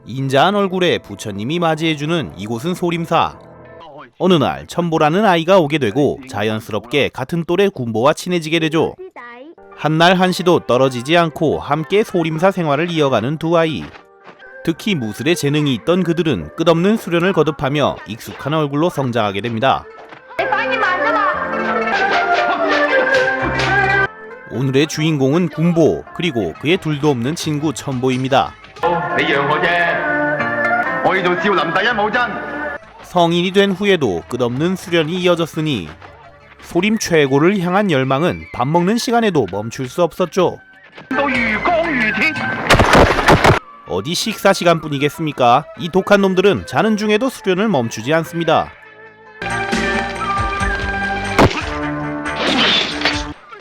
인자한 얼굴에 부처님이 맞이해주는 이곳은 소림사. 어느 날 첨보라는 아이가 오게 되고 자연스럽게 같은 또래 군보와 친해지게 되죠. 한날 한시도 떨어지지 않고 함께 소림사 생활을 이어가는 두 아이. 특히 무술에 재능이 있던 그들은 끝없는 수련을 거듭하며 익숙한 얼굴로 성장하게 됩니다. 오늘의 주인공은 군보, 그리고 그의 둘도 없는 친구 첨보입니다. 성인이 된 후에도 끝없는 수련이 이어졌으니 소림 최고를 향한 열망은 밥 먹는 시간에도 멈출 수 없었죠. 어디 식사 시간뿐이겠습니까? 이 독한 놈들은 자는 중에도 수련을 멈추지 않습니다.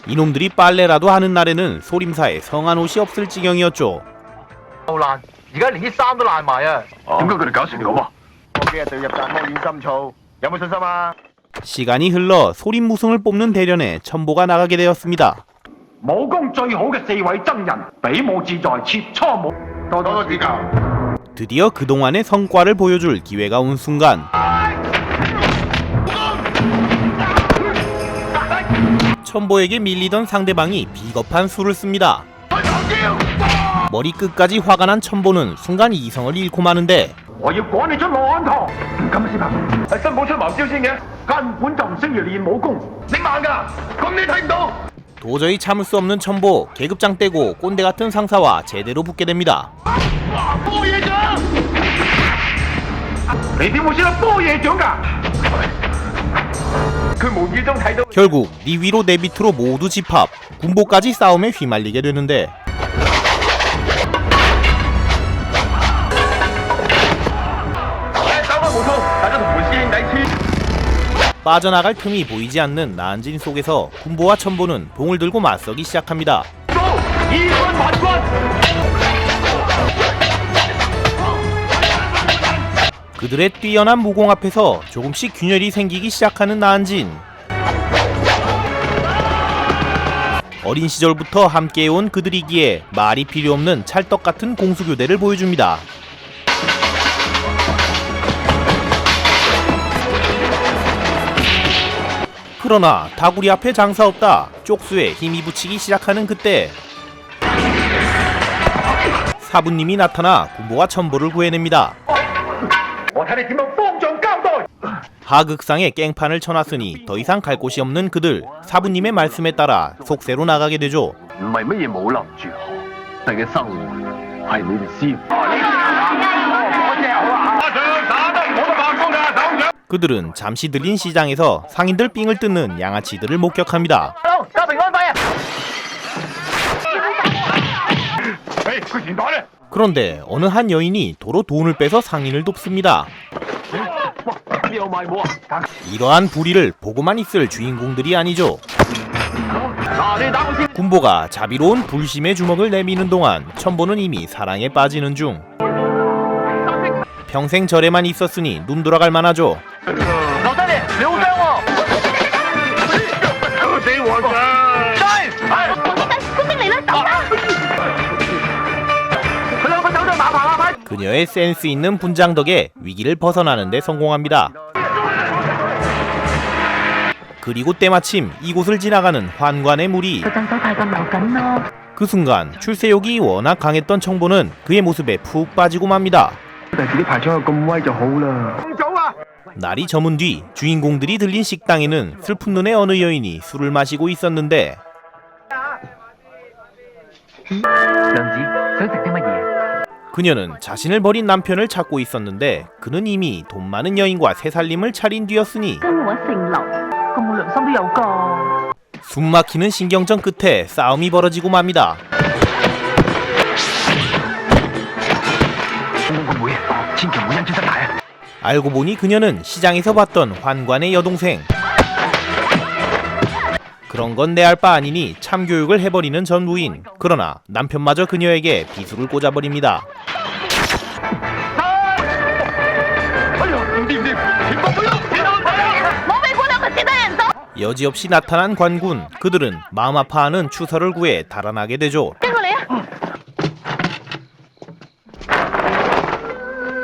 이놈들이 빨래라도 하는 날에는 소림사에 성한 옷이 없을 지경이었죠. 시간이 흘러 소림 무승을 뽑는 대련에 첨보가 나가게 되었습니다. 드디어 그동안의 성과를 보여줄 기회가 온 순간 첨보에게 밀리던 상대방이 비겁한 수를 씁니다. 머리 끝까지 화가 난 첨보는 순간 이성을 잃고 마는데 도저히 참을 수 없는 첨보, 계급장 떼고 꼰대 같은 상사와 제대로 붙게 됩니다. 결국 네 위로 내 밑으로 모두 집합, 군보까지 싸움에 휘말리게 되는데 빠져나갈 틈이 보이지 않는 나은진 속에서 군보와 첨보는 봉을 들고 맞서기 시작합니다. 그들의 뛰어난 무공 앞에서 조금씩 균열이 생기기 시작하는 나은진. 어린 시절부터 함께해온 그들이기에 말이 필요 없는 찰떡같은 공수교대를 보여줍니다. 그러나 다구리 앞에 장사 없다. 쪽수에 힘이 붙이기 시작하는 그때 사부님이 나타나 군보와 첨보를 구해냅니다. 하극상에 깽판을 쳐놨으니 더 이상 갈 곳이 없는 그들. 사부님의 말씀에 따라 속세로 나가게 되죠. 그들은 잠시 들린 시장에서 상인들 삥을 뜯는 양아치들을 목격합니다. 그런데 어느 한 여인이 도로 돈을 빼서 상인을 돕습니다. 이러한 불의를 보고만 있을 주인공들이 아니죠. 군보가 자비로운 불심의 주먹을 내미는 동안 첨보는 이미 사랑에 빠지는 중. 평생 절에만 있었으니 눈 돌아갈 만하죠. 그녀의 센스 있는 분장 덕에 위기를 벗어나는 데 성공합니다. 그리고 때마침 이곳을 지나가는 환관의 무리. 그 순간 출세욕이 워낙 강했던 첨보는 그의 모습에 푹 빠지고 맙니다. 날이 저문 뒤 주인공들이 들린 식당에는 슬픈 눈의 어느 여인이 술을 마시고 있었는데 그녀는 자신을 버린 남편을 찾고 있었는데 그는 이미 돈 많은 여인과 새 살림을 차린 뒤였으니 숨막히는 신경전 끝에 싸움이 벌어지고 맙니다. 알고 보니 그녀는 시장에서 봤던 환관의 여동생. 그런 건 내 알 바 아니니 참교육을 해버리는 전부인. 그러나 남편마저 그녀에게 비수를 꽂아버립니다. 여지없이 나타난 관군. 그들은 마음 아파하는 추서를 구해 달아나게 되죠.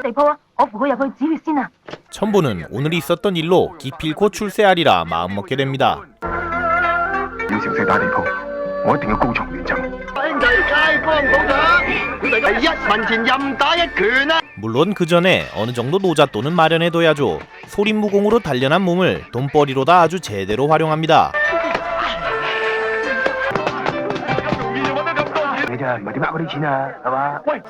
地鋪啊，我扶佢入去止血先啊。 첨보는 오늘 있었던 일로 기필코 출세하리라 마음먹게 됩니다. 要正式打地鋪，我一定要高床亂陣。 물론 그 전에 어느 정도 노잣돈은 마련해둬야죠. 소림무공으로 단련한 몸을 돈벌이로다 아주 제대로 활용합니다.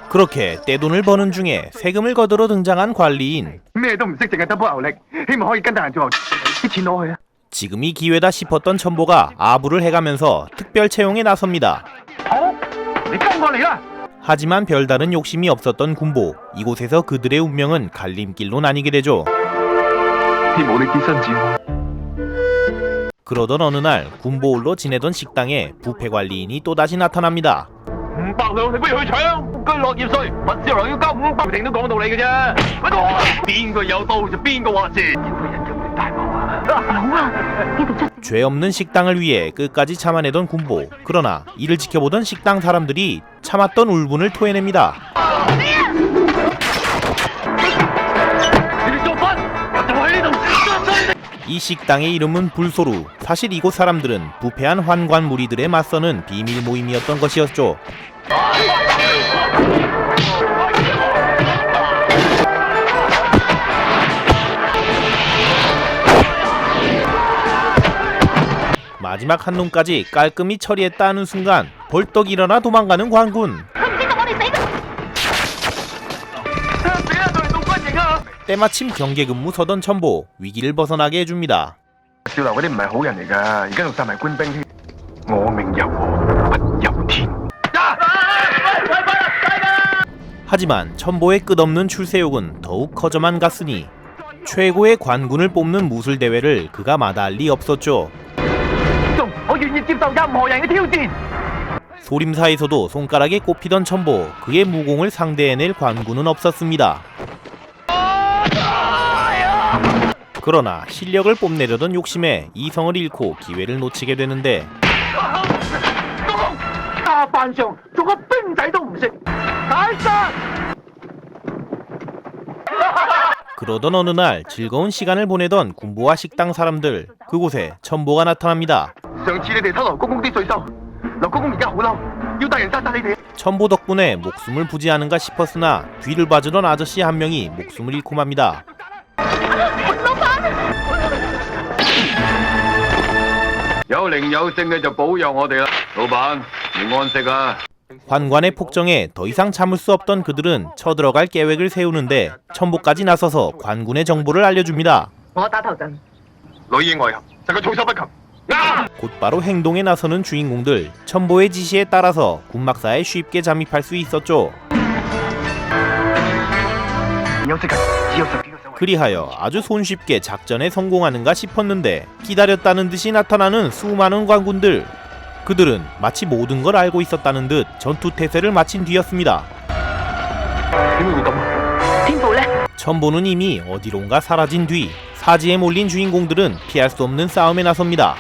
그렇게 떼돈을 버는 중에 세금을 거두러 등장한 관리인. 咩都唔識，淨係得波牛力，希望可以跟大人做啲錢攞去啊！ 지금이 기회다 싶었던 첨보가 아부를 해가면서 특별 채용에 나섭니다. 好，你跟我嚟啦！ 하지만 별다른 욕심이 없었던 군보. 이곳에서 그들의 운명은 갈림길로 나뉘게 되죠. 啲冇力啲身子。 그러던 어느 날 군보홀로 지내던 식당에 부패 관리인이 또다시 나타납니다. 500兩，你不如去搶居落葉稅，麥少良要交500，停都講道理嘅啫。邊個有刀就邊個話事。人會大鑊啊！ 好啊，呢度出 죄 없는 식당을 위해 끝까지 참아내던 군보. 그러나 이를 지켜보던 식당 사람들이 참았던 울분을 토해냅니다. 이 식당의 이름은 불소루. 사실 이곳 사람들은 부패한 환관 무리들에 맞서는 비밀 모임이었던 것이었죠. 마지막 한 놈까지 깔끔히 처리했다 하는 순간 벌떡 일어나 도망가는 관군. 때마침 경계근무 서던 첨보. 위기를 벗어나게 해줍니다. 少流嗰啲唔係好人嚟㗎，而家仲殺埋官兵添。我命由我不由天。 하지만 첨보의 끝없는 출세욕은 더욱 커져만 갔으니 최고의 관군을 뽑는 무술 대회를 그가 마다할 리 없었죠. 我願意接受任何人嘅挑戰。 소림사에서도 손가락에 꼽히던 첨보. 그의 무공을 상대해낼 관군은 없었습니다. 그러나 실력을 뽐내려던 욕심에 이성을 잃고 기회를 놓치게 되는데 그러던 어느 날 즐거운 시간을 보내던 군보와 식당 사람들. 그곳에 첨보가 나타납니다. 上次你哋偷劉公公啲稅收，劉公公而家好嬲，要大人殺晒你哋。 첨보 덕분에 목숨을 부지하는가 싶었으나 뒤를 봐주던 아저씨 한 명이 목숨을 잃고 맙니다.有靈有證嘅就保佑我哋啦，老闆，你安息啊！ 환관의 폭정에 더 이상 참을 수 없던 그들은 쳐들어갈 계획을 세우는데 첨보까지 나서서 관군의 정보를 알려줍니다. 我打頭陣。女意外合，就佢措手不及。 곧바로 행동에 나서는 주인공들. 첨보의 지시에 따라서 군막사에 쉽게 잠입할 수 있었죠. 그리하여 아주 손쉽게 작전에 성공하는가 싶었는데 기다렸다는 듯이 나타나는 수많은 관군들. 그들은 마치 모든 걸 알고 있었다는 듯 전투 태세를 마친 뒤였습니다. 첨보는 이미 어디론가 사라진 뒤 사지에 몰린 주인공들은 피할 수 없는 싸움에 나섭니다.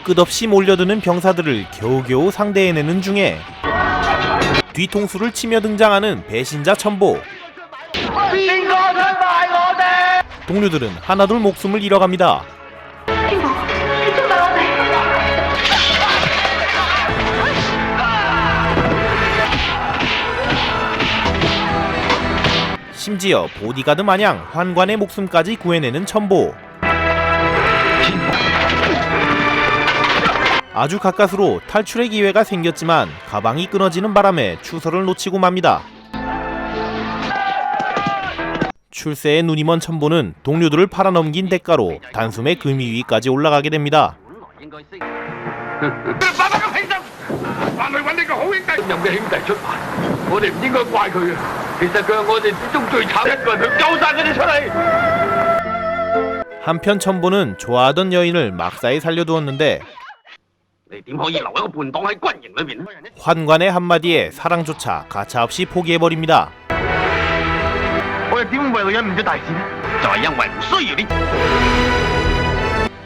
끝없이 몰려드는 병사들을 겨우겨우 상대해내는 중에 뒤통수를 치며 등장하는 배신자 첨보. 동료들은 하나둘 목숨을 잃어갑니다. 심지어 보디가드 마냥 환관의 목숨까지 구해내는 첨보. 아주 가까스로 탈출의 기회가 생겼지만 가방이 끊어지는 바람에 추서를 놓치고 맙니다. 출세에 눈이 먼 첨보는 동료들을 팔아넘긴 대가로 단숨에 금위위까지 올라가게 됩니다. 한편 첨보는 좋아하던 여인을 막사에 살려두었는데 환관의 한마디에 사랑조차 가차없이 포기해버립니다.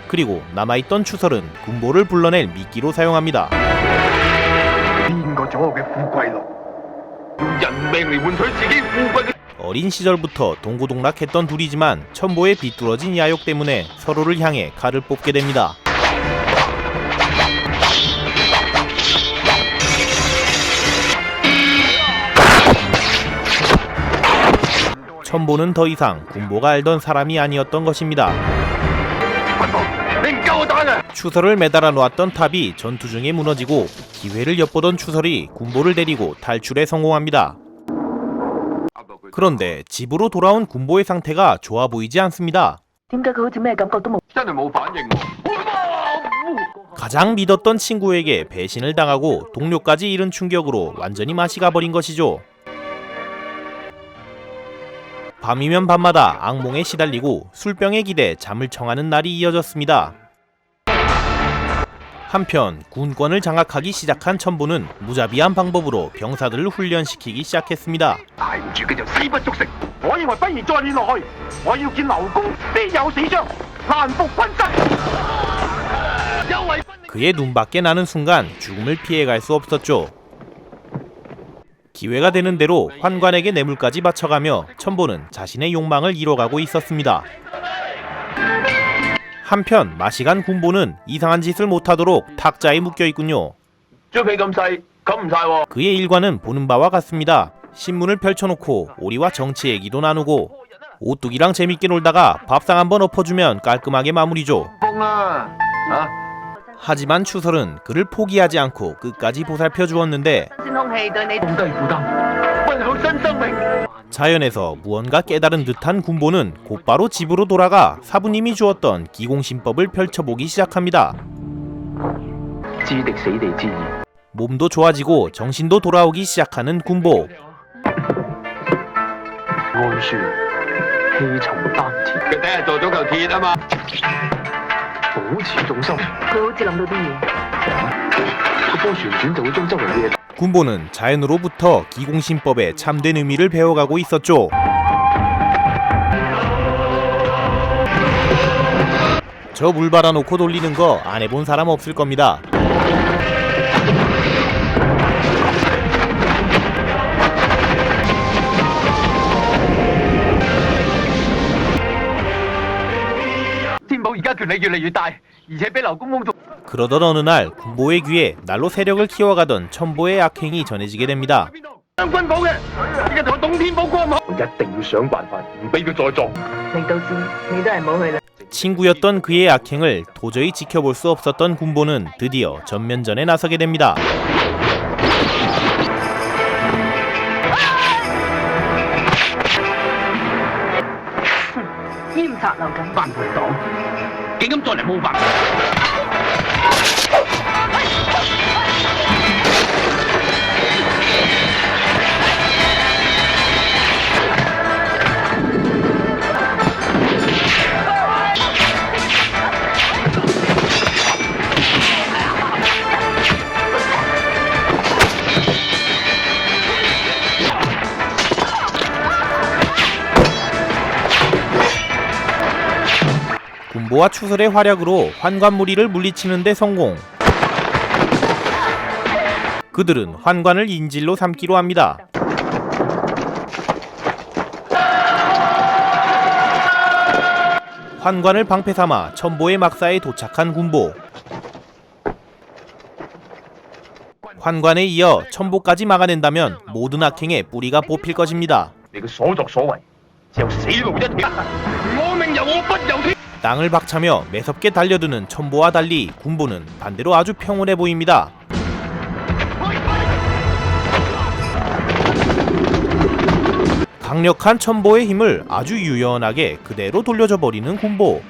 그리고 남아있던 추설은 군보를 불러낼 미끼로 사용합니다. 邊個咗我嘅富貴咯？用人命嚟換取自己富貴嘅。 어린 시절부터 동고동락했던 둘이지만 첨보의 비뚤어진 야욕 때문에 서로를 향해 칼을 뽑게 됩니다. 첨보는 더 이상 군보가 알던 사람이 아니었던 것입니다. 軍部，你唔夠我打啊！ 추설을 매달아 놓았던 탑이 전투 중에 무너지고 기회를 엿보던 추설이 군보를 데리고 탈출에 성공합니다. 그런데 집으로 돌아온 군보의 상태가 좋아 보이지 않습니다. 點解佢好似咩感覺都冇？真係冇反應喎。 가장 믿었던 친구에게 배신을 당하고 동료까지 잃은 충격으로 완전히 맛이 가버린 것이죠. 밤이면 밤마다 악몽에 시달리고 술병에 기대 잠을 청하는 날이 이어졌습니다. 한편 군권을 장악하기 시작한 첨보는 무자비한 방법으로 병사들을 훈련시키기 시작했습니다. 捱唔住嘅就死不足食。我認為不如再練落去。我要見劉公必有死傷，難復軍心。有為軍力。 그의 눈밖에 나는 순간 죽음을 피해갈 수 없었죠. 기회가 되는 대로 환관에게 뇌물까지 바쳐가며 첨보는 자신의 욕망을 이뤄가고 있었습니다. 한편 마시간 군보는 이상한 짓을 못하도록 탁자에 묶여있군요. 豬皮咁細，冚唔晒喎。 그의 일과는 보는 바와 같습니다. 신문을 펼쳐놓고 오리와 정치 얘기도 나누고 오뚜기랑 재밌게 놀다가 밥상 한번 엎어주면 깔끔하게 마무리죠. 風啦，啊！ 하지만 추설은 그를 포기하지 않고 끝까지 보살펴 주었는데 新空氣對你放低負擔，奔向新生命。 자연에서 무언가 깨달은 듯한 군보는 곧바로 집으로 돌아가 사부님이 주었던 기공신법을 펼쳐보기 시작합니다. 知敵死地之意。 몸도 좋아지고 정신도 돌아오기 시작하는 군보. 安舒，氣沉丹田。佢第日做咗嚿鐵啊嘛。保持重心，佢好似諗到啲嘢。個波旋轉就會將周圍嘅嘢。 군보는 자연으로부터 기공신법의 참된 의미를 배워가고 있었죠. 저 물 받아놓고 돌리는 거 안 해본 사람 없을 겁니다. 그러던 어느 날 군보의 귀에 날로 세력을 키워가던 첨보의 악행이 전해지게 됩니다. 將軍寶嘅，依家同我董天寶過唔好。我一定要想辦法，唔俾佢再作。明道士，你都係唔好去啦。 친구였던 그의 악행을 도저히 지켜볼 수 없었던 군보는 드디어 전면전에 나서게 됩니다. 閹賊流緊。班叛黨，竟敢再嚟冒犯！ 군보와 추설의 활약으로 환관무리를 물리치는 데 성공. 그들은 환관을 인질로 삼기로 합니다. 환관을 방패삼아 첨보의 막사에 도착한 군보. 환관에 이어 첨보까지 막아낸다면 모든 악행의 뿌리가 뽑힐 것입니다. 你嘅所作所為，只有死路一條。我命由我不由天。 땅을 박차며 매섭게 달려드는 첨보와 달리 군보는 반대로 아주 평온해 보입니다. 강력한 첨보의 힘을 아주 유연하게 그대로 돌려줘 버리는 군보.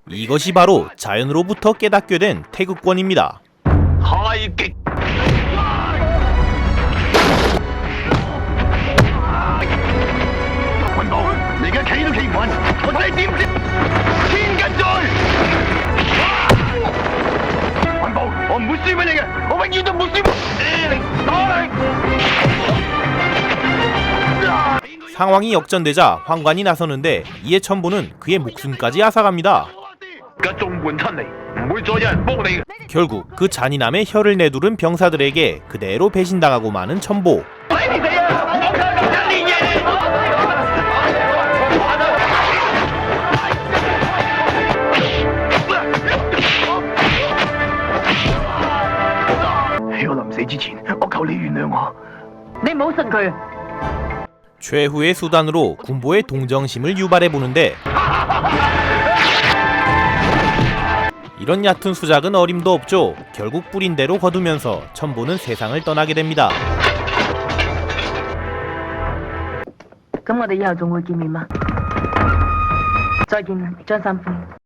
이것이 바로 자연으로부터 깨닫게 된 태극권입니다. 太極。 軍寶，你而家企都企唔穩，我睇你點知？千斤再！軍寶，我唔會輸俾你嘅，我永遠都唔會輸俾你。打你！ 상황이 역전되자 황관이 나서는데 이에 천보는 그의 목숨까지 앗아갑니다. 而家綜援出嚟，唔會再有人幫你。 결국 그 잔인함에 혀를 내두른 병사들에게 그대로 배신당하고 마는 천보. 睇你哋啊！一年嘢。 喺我臨死之前，我求你原諒我。你唔好信佢。 최후의 수단으로 군보의 동정심을 유발해 보는데 이런 얕은 수작은 어림도 없죠. 결국 뿌린 대로 거두면서 천보는 세상을 떠나게 됩니다. 咁我哋以後仲會見面嗎？再見啦，張三豐。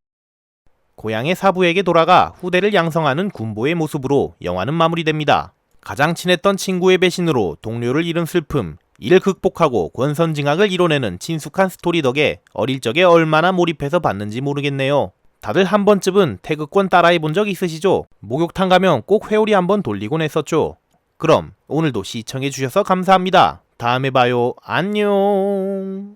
고향의 사부에게 돌아가 후대를 양성하는 군보의 모습으로 영화는 마무리됩니다. 가장 친했던 친구의 배신으로 동료를 잃은 슬픔, 이를 극복하고 권선징악을 이뤄내는 친숙한 스토리 덕에 어릴 적에 얼마나 몰입해서 봤는지 모르겠네요. 다들 한 번쯤은 태극권 따라해본 적 있으시죠? 목욕탕 가면 꼭 회오리 한번 돌리곤 했었죠. 그럼 오늘도 시청해주셔서 감사합니다. 다음에 봐요. 안녕.